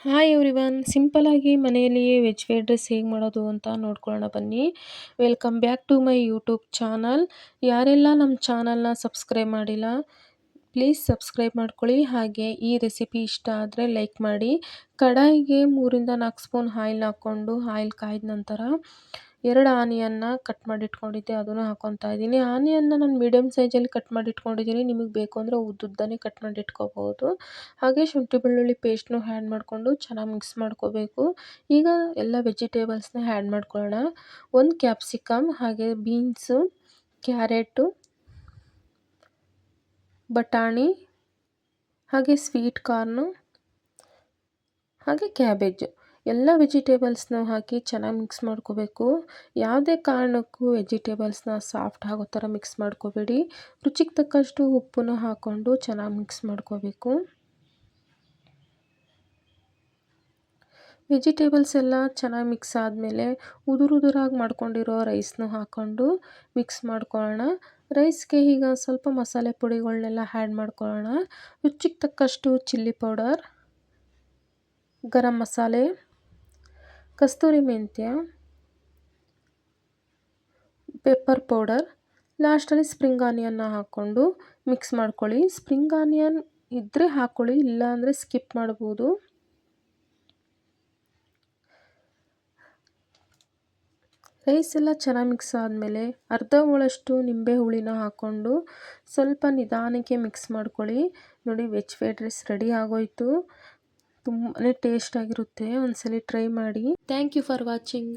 Hi everyone, ಸಿಂಪಲ್ಲಾಗಿ ಮನೆಯಲ್ಲಿಯೇ veg fried rice ಹೇಗೆ ಮಾಡೋದು ಅಂತ ನೋಡ್ಕೊಳ್ಳೋಣ ಬನ್ನಿ. Welcome back to my YouTube channel. ಯಾರೆಲ್ಲ ನಮ್ಮ ಚಾನಲ್ನ ಸಬ್ಸ್ಕ್ರೈಬ್ ಮಾಡಿಲ್ಲ ಪ್ಲೀಸ್ ಸಬ್ಸ್ಕ್ರೈಬ್ ಮಾಡ್ಕೊಳ್ಳಿ. ಹಾಗೆ ಈ ರೆಸಿಪಿ ಇಷ್ಟ ಆದರೆ ಲೈಕ್ ಮಾಡಿ. ಕಡಾಯಿಗೆ 3-4 ಸ್ಪೂನ್ ಆಯಿಲ್ ಹಾಕ್ಕೊಂಡು ಆಯಿಲ್ ಕಾಯ್ದ ನಂತರ 2 ಆನಿಯನ್ನ ಕಟ್ ಮಾಡಿ ಇಟ್ಕೊಂಡಿದ್ದೆ ಅದನ್ನು ಹಾಕ್ಕೊತಾ ಇದ್ದೀನಿ. ಆನಿಯನ್ನ ನಾನು ಮೀಡಿಯಮ್ ಸೈಜಲ್ಲಿ ಕಟ್ ಮಾಡಿ ಇಟ್ಕೊಂಡಿದ್ದೀನಿ. ನಿಮಗೆ ಬೇಕು ಅಂದರೆ ಉದ್ದುದ್ದನೇ ಕಟ್ ಮಾಡಿ ಇಟ್ಕೋಬೋದು. ಹಾಗೆ ಶುಂಠಿ ಬೆಳ್ಳುಳ್ಳಿ ಪೇಸ್ಟ್ನು ಆ್ಯಡ್ ಮಾಡಿಕೊಂಡು ಚೆನ್ನಾಗಿ ಮಿಕ್ಸ್ ಮಾಡ್ಕೋಬೇಕು. ಈಗ ಎಲ್ಲ ವೆಜಿಟೇಬಲ್ಸ್ನ ಆ್ಯಡ್ ಮಾಡ್ಕೊಳ್ಳೋಣ. 1 ಕ್ಯಾಪ್ಸಿಕಮ್, ಹಾಗೆ ಬೀನ್ಸು, ಕ್ಯಾರೆಟು, ಬಟಾಣಿ, ಹಾಗೆ ಸ್ವೀಟ್ ಕಾರ್ನು, ಹಾಗೆ ಕ್ಯಾಬೇಜು ಎಲ್ಲ ವೆಜಿಟೇಬಲ್ಸ್ನ ಹಾಕಿ ಚೆನ್ನಾಗಿ ಮಿಕ್ಸ್ ಮಾಡ್ಕೋಬೇಕು. ಯಾವುದೇ ಕಾರಣಕ್ಕೂ ವೆಜಿಟೇಬಲ್ಸ್ನ ಸಾಫ್ಟ್ ಆಗೋ ಥರ ಮಿಕ್ಸ್ ಮಾಡ್ಕೋಬೇಡಿ. ರುಚಿಗೆ ತಕ್ಕಷ್ಟು ಉಪ್ಪನ್ನು ಹಾಕ್ಕೊಂಡು ಚೆನ್ನಾಗಿ ಮಿಕ್ಸ್ ಮಾಡ್ಕೋಬೇಕು. ವೆಜಿಟೇಬಲ್ಸ್ ಎಲ್ಲ ಚೆನ್ನಾಗಿ ಮಿಕ್ಸ್ ಆದಮೇಲೆ ಉದುರಾಗಿ ಮಾಡ್ಕೊಂಡಿರೋ ರೈಸ್ನ ಹಾಕ್ಕೊಂಡು ಮಿಕ್ಸ್ ಮಾಡ್ಕೊಳ್ಳೋಣ. ರೈಸ್ಗೆ ಈಗ ಸ್ವಲ್ಪ ಮಸಾಲೆ ಪುಡಿಗಳನ್ನೆಲ್ಲ ಆ್ಯಡ್ ಮಾಡ್ಕೊಳ್ಳೋಣ. ರುಚಿಗೆ ತಕ್ಕಷ್ಟು ಚಿಲ್ಲಿ ಪೌಡರ್, ಗರಂ ಮಸಾಲೆ, ಕಸ್ತೂರಿ ಮೆಂತ್ಯ, ಪೆಪ್ಪರ್ ಪೌಡರ್, ಲಾಸ್ಟಲ್ಲಿ ಸ್ಪ್ರಿಂಗ್ ಆನಿಯನ್ನ ಹಾಕ್ಕೊಂಡು ಮಿಕ್ಸ್ ಮಾಡ್ಕೊಳ್ಳಿ. ಸ್ಪ್ರಿಂಗ್ ಆನಿಯನ್ ಇದ್ದರೆ ಹಾಕ್ಕೊಳ್ಳಿ, ಇಲ್ಲ ಅಂದರೆ ಸ್ಕಿಪ್ ಮಾಡ್ಬೋದು. ರೈಸ್ ಎಲ್ಲ ಚೆನ್ನಾಗಿ ಮಿಕ್ಸ್ ಆದಮೇಲೆ ಅರ್ಧ ಹೋಳಷ್ಟು ನಿಂಬೆ ಹುಳಿನ ಹಾಕ್ಕೊಂಡು ಸ್ವಲ್ಪ ನಿಧಾನಕ್ಕೆ ಮಿಕ್ಸ್ ಮಾಡ್ಕೊಳ್ಳಿ. ನೋಡಿ, ವೆಜ್ ಫ್ರೈಡ್ ರೈಸ್ ರೆಡಿ ಆಗೋಯಿತು. ತುಂಬಾ ಟೇಸ್ಟಾಗಿರುತ್ತೆ. ಒಂದ್ಸಲಿ ಟ್ರೈ ಮಾಡಿ. Thank you for watching.